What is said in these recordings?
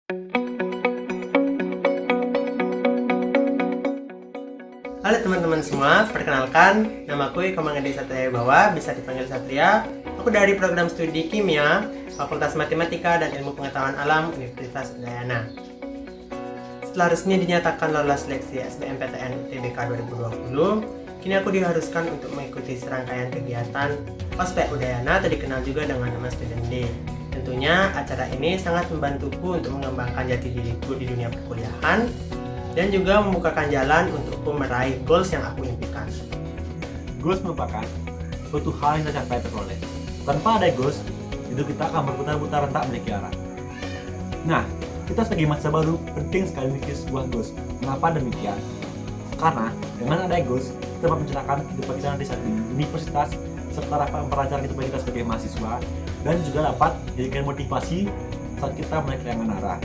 Halo teman-teman semua, perkenalkan, namaku Iko Mangedi Satria Bawa, bisa dipanggil Satria. Aku dari program studi Kimia, Fakultas Matematika dan Ilmu Pengetahuan Alam, Universitas Udayana. Setelah resmi dinyatakan lolos seleksi SBMPTN UTBK 2020, kini aku diharuskan untuk mengikuti serangkaian kegiatan Ospek Udayana atau dikenal juga dengan nama Student Day. Tentunya acara ini sangat membantuku untuk mengembangkan jati diriku di dunia perkuliahan dan juga membukakan jalan untukku meraih goals yang aku impikan. Goals merupakan suatu hal yang tidak capai teroleh. Tanpa ada goals, hidup kita akan berputar-putar tak memiliki arah. Nah, kita sebagai mahasiswa baru penting sekali memiliki sebuah goals. Mengapa demikian? Karena dengan ada goals, kita dapat menceritakan kehidupan kita nanti saat di universitas serta dapat mempelajari kehidupan kita sebagai mahasiswa dan juga dapat menjadikan motivasi saat kita mulai kehilangan arah.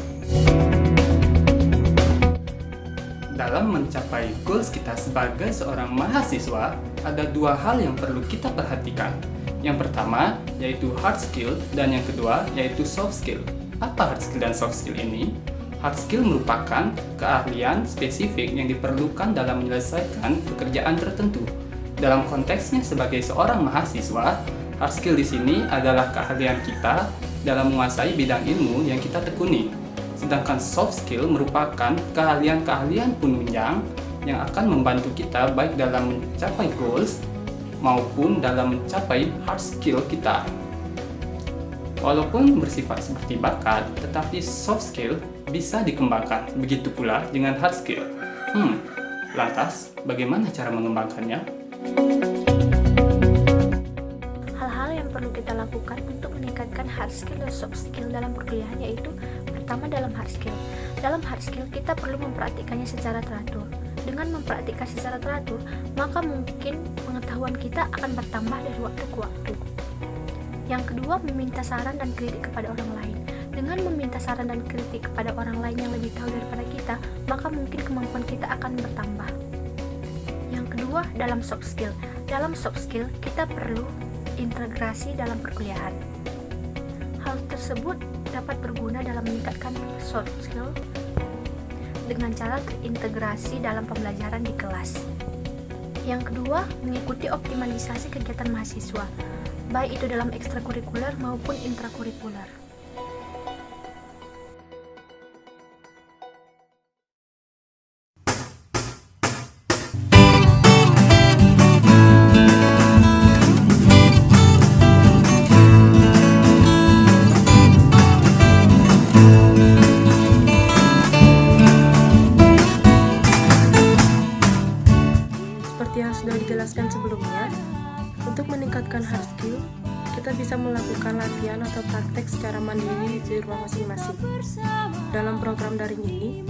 Dalam mencapai goals kita sebagai seorang mahasiswa, ada dua hal yang perlu kita perhatikan. Yang pertama, yaitu hard skill, dan yang kedua, yaitu soft skill. Apa hard skill dan soft skill ini? Hard skill merupakan keahlian spesifik yang diperlukan dalam menyelesaikan pekerjaan tertentu. Dalam konteksnya sebagai seorang mahasiswa, hard skill di sini adalah keahlian kita dalam menguasai bidang ilmu yang kita tekuni. Sedangkan soft skill merupakan keahlian-keahlian penunjang yang akan membantu kita baik dalam mencapai goals maupun dalam mencapai hard skill kita. Walaupun bersifat seperti bakat, tetapi soft skill bisa dikembangkan. Begitu pula dengan hard skill. Lantas, bagaimana cara mengembangkannya? Hal-hal yang perlu kita lakukan untuk meningkatkan hard skill dan soft skill dalam perkuliahan yaitu pertama dalam hard skill. Dalam hard skill kita perlu mempraktikkannya secara teratur. Dengan mempraktikkan secara teratur, maka mungkin pengetahuan kita akan bertambah dari waktu ke waktu. Yang kedua, meminta saran dan kritik kepada orang lain. Dengan meminta saran dan kritik kepada orang lain yang lebih tahu daripada kita, maka mungkin kemampuan kita akan bertambah. Yang kedua, dalam soft skill. Dalam soft skill, kita perlu integrasi dalam perkuliahan. Hal tersebut dapat berguna dalam meningkatkan soft skill dengan cara terintegrasi dalam pembelajaran di kelas. Yang kedua, mengikuti optimalisasi kegiatan mahasiswa, baik itu dalam ekstrakurikuler maupun intrakurikuler. Seperti yang sudah dijelaskan sebelumnya, untuk meningkatkan hard skill, kita bisa melakukan latihan atau praktek secara mandiri di rumah masing-masing. Dalam program daring ini,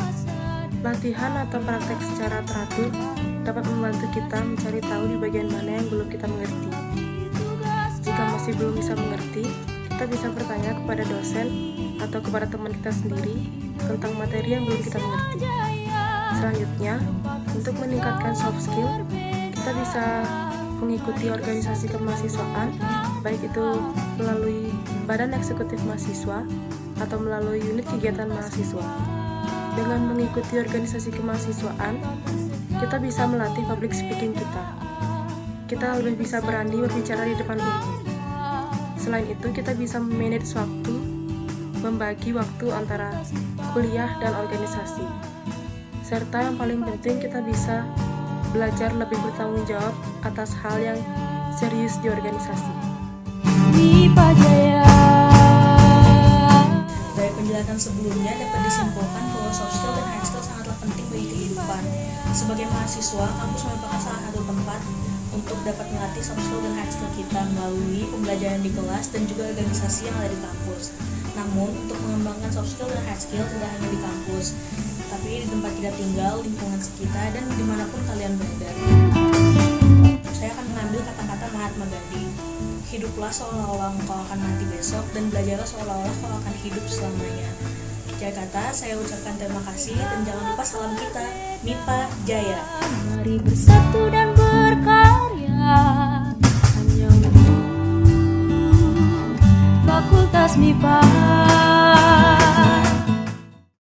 latihan atau praktek secara teratur dapat membantu kita mencari tahu di bagian mana yang belum kita mengerti. Jika masih belum bisa mengerti, kita bisa bertanya kepada dosen atau kepada teman kita sendiri tentang materi yang belum kita mengerti. Selanjutnya, untuk meningkatkan soft skill, kita bisa mengikuti organisasi kemahasiswaan, baik itu melalui badan eksekutif mahasiswa atau melalui unit kegiatan mahasiswa. Dengan mengikuti organisasi kemahasiswaan, kita bisa melatih public speaking kita. Kita lebih bisa berani berbicara di depan umum. Selain itu, kita bisa memanage waktu, membagi waktu antara kuliah dan organisasi. Serta yang paling penting, kita bisa belajar lebih bertanggung jawab atas hal yang serius di organisasi. Dari penjelasan sebelumnya dapat disimpulkan bahwa soft skill dan hard skill sangatlah penting bagi kehidupan. Sebagai mahasiswa, kampus merupakan salah satu tempat untuk dapat melatih soft skill dan hard skill kita melalui pembelajaran di kelas dan juga organisasi yang ada di kampus. Namun, untuk mengembangkan soft skill dan hard skill tidak hanya di kampus, tapi di tempat kita tinggal, lingkungan sekitar, dan dimanapun kalian berada. Saya akan mengambil kata-kata Mahatma Gandhi. Hiduplah seolah-olah engkau akan mati besok, dan belajarlah seolah-olah kau akan hidup selamanya. Akhir kata, saya ucapkan terima kasih, dan jangan lupa salam kita, MIPA Jaya. Mari bersatu dan berkarya, hanya untuk Fakultas MIPA.